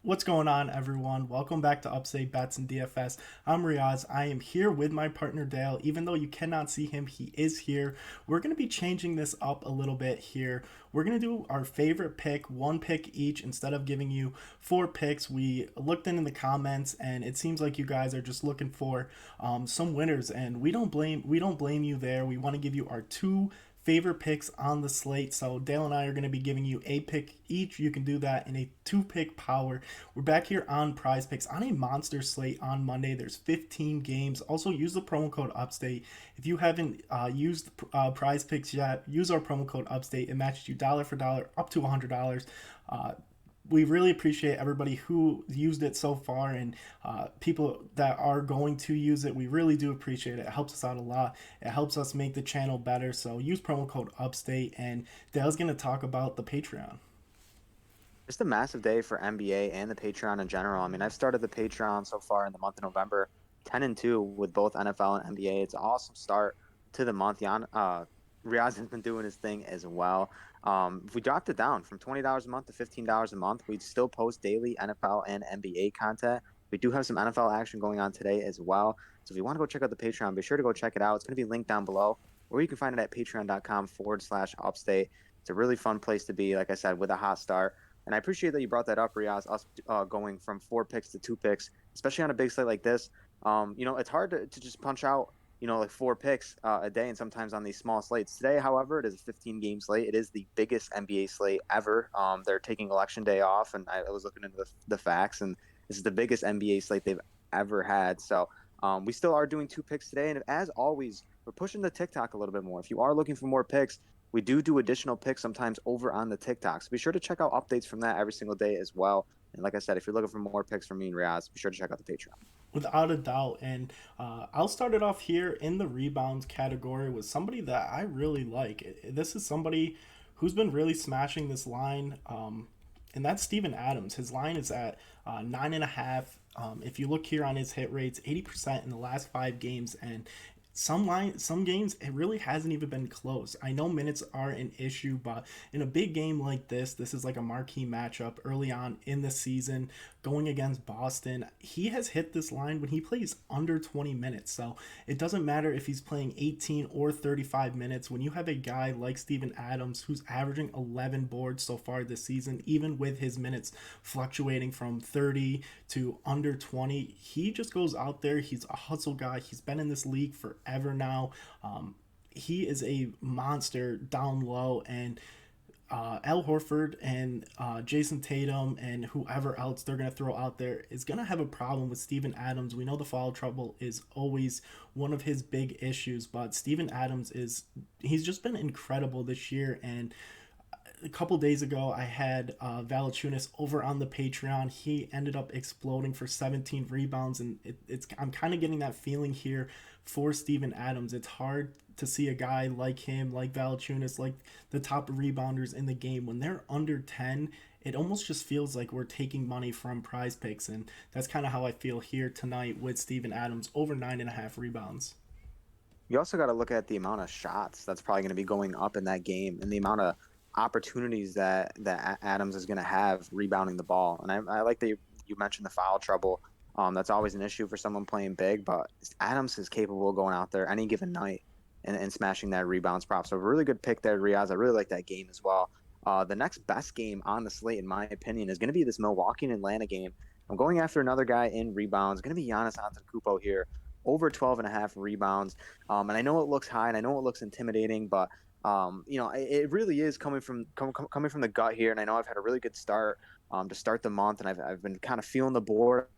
What's going on, everyone? Welcome back to Upstate Bets and DFS. I'm Reoz. I am here with my partner Dale. Even though you cannot see him, he is here. We're going to be changing this up a little bit here. We're going to do our favorite pick, one pick each, instead of giving you four picks. We looked in the comments, and it seems like you guys are just looking for some winners, and we don't blame you there. We want to give you our two favorite picks on the slate. So Dale and I are going to be giving you a pick each. You can do that in a two-pick power. We're back here on Prize Picks on a monster slate on Monday. There's 15 games. Also, use the promo code Upstate. If you haven't used Prize Picks yet, use our promo code Upstate. It matches you dollar for dollar up to $100. We really appreciate everybody who used it so far, and people that are going to use it. We really do appreciate it. It helps us out a lot. It helps us make the channel better. So use promo code Upstate, and Dale's going to talk about the Patreon. Just a massive day for NBA and the Patreon in general. I mean, I've started the Patreon so far in the month of November, 10-2 with both NFL and NBA. It's an awesome start to the month. Riaz has been doing his thing as well. If we dropped it down from $20 a month to $15 a month, we'd still post daily NFL and NBA content. We do have some NFL action going on today as well. So if you want to go check out the Patreon, be sure to go check it out. It's going to be linked down below, or you can find it at patreon.com/upstate. It's a really fun place to be, like I said, with a hot start. And I appreciate that you brought that up, Riaz, us going from four picks to two picks, especially on a big slate like this. It's hard to just punch out, like four picks a day, and sometimes on these small slates. Today, however, it is a 15-game slate. It is the biggest NBA slate ever. They're taking Election Day off, and I was looking into the facts, and this is the biggest NBA slate they've ever had. So we still are doing two picks today, and as always, we're pushing the TikTok a little bit more. If you are looking for more picks, we do additional picks sometimes over on the TikTok. So be sure to check out updates from that every single day as well. And like I said, if you're looking for more picks from me and Riaz, be sure to check out the Patreon. Without a doubt. And I'll start it off here in the rebounds category with somebody that I really like. This is somebody who's been really smashing this line, and that's Steven Adams. His line is at 9.5. If you look here on his hit rates, 80% in the last 5 games, and some games it really hasn't even been close. I know minutes are an issue, but in a big game like this is like a marquee matchup early on in the season going against Boston. He has hit this line when he plays under 20 minutes. So it doesn't matter if he's playing 18 or 35 minutes. When you have a guy like Steven Adams who's averaging 11 boards so far this season, even with his minutes fluctuating from 30 to under 20, he just goes out there. He's a hustle guy. He's been in this league forever now. He is a monster down low, and Al Horford and Jason Tatum and whoever else they're going to throw out there is going to have a problem with Steven Adams. We know the foul trouble is always one of his big issues, but Steven Adams he's just been incredible this year. And a couple days ago, I had Valachunas over on the Patreon. He ended up exploding for 17 rebounds, and I'm kind of getting that feeling here for Steven Adams. It's hard to see a guy like him, like Valachunas, like the top rebounders in the game when they're under 10. It almost just feels like we're taking money from Prize Picks, and that's kind of how I feel here tonight with Steven Adams over 9.5 rebounds. You also got to look at the amount of shots that's probably going to be going up in that game, and the amount of opportunities that Adams is going to have rebounding the ball. And I like that you mentioned the foul trouble. That's always an issue for someone playing big, but Adams is capable of going out there any given night and smashing that rebounds prop. So a really good pick there, Riaz. I really like that game as well. The next best game on the slate, in my opinion, is going to be this Milwaukee and Atlanta game. I'm going after another guy in rebounds. Going to be Giannis Antetokounmpo here, over 12.5 rebounds. And I know it looks high and I know it looks intimidating, but it really is coming from the gut here. And I know I've had a really good start to start the month, and I've been kind of feeling the board,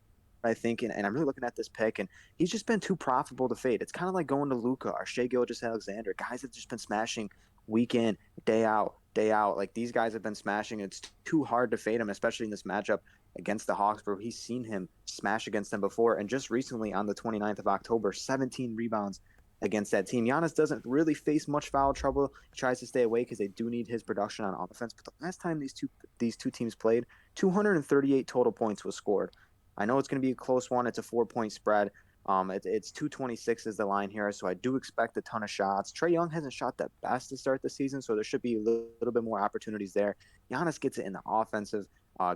I think, and I'm really looking at this pick, and he's just been too profitable to fade. It's kind of like going to Luka or Shea Gilgeous-Alexander, guys that just been smashing week in, day out, day out. Like, these guys have been smashing. It's too hard to fade him, especially in this matchup against the Hawks, where he's seen him smash against them before. And just recently on the 29th of October, 17 rebounds against that team. Giannis doesn't really face much foul trouble. He tries to stay away because they do need his production on offense. But the last time these two teams played, 238 total points was scored. I know it's going to be a close one. It's a 4-point spread. It's 226 is the line here, so I do expect a ton of shots. Trae Young hasn't shot that best to start the season, so there should be a little bit more opportunities there. Giannis gets it in the offensive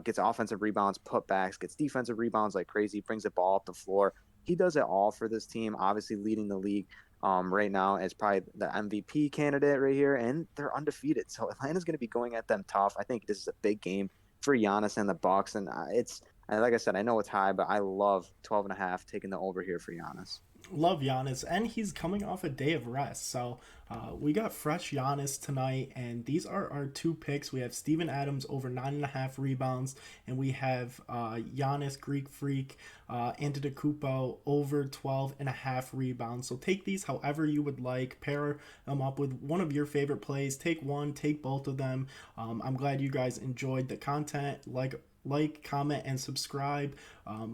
gets offensive rebounds, putbacks, gets defensive rebounds like crazy, brings the ball up the floor. He does it all for this team, obviously leading the league right now as probably the MVP candidate right here, and they're undefeated. So Atlanta's going to be going at them tough. I think this is a big game for Giannis and the Bucks, and like I said, I know it's high, but I love 12.5 taking the over here for Giannis. Love Giannis, and he's coming off a day of rest. So we got fresh Giannis tonight, and these are our two picks. We have Steven Adams over 9.5 rebounds, and we have Giannis Greek Freak Antetokounmpo over 12.5 rebounds. So take these however you would like. Pair them up with one of your favorite plays. Take one, take both of them. I'm glad you guys enjoyed the content. Comment, and subscribe.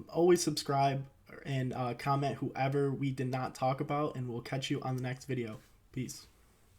Always subscribe and comment whoever we did not talk about, and we'll catch you on the next video. Peace.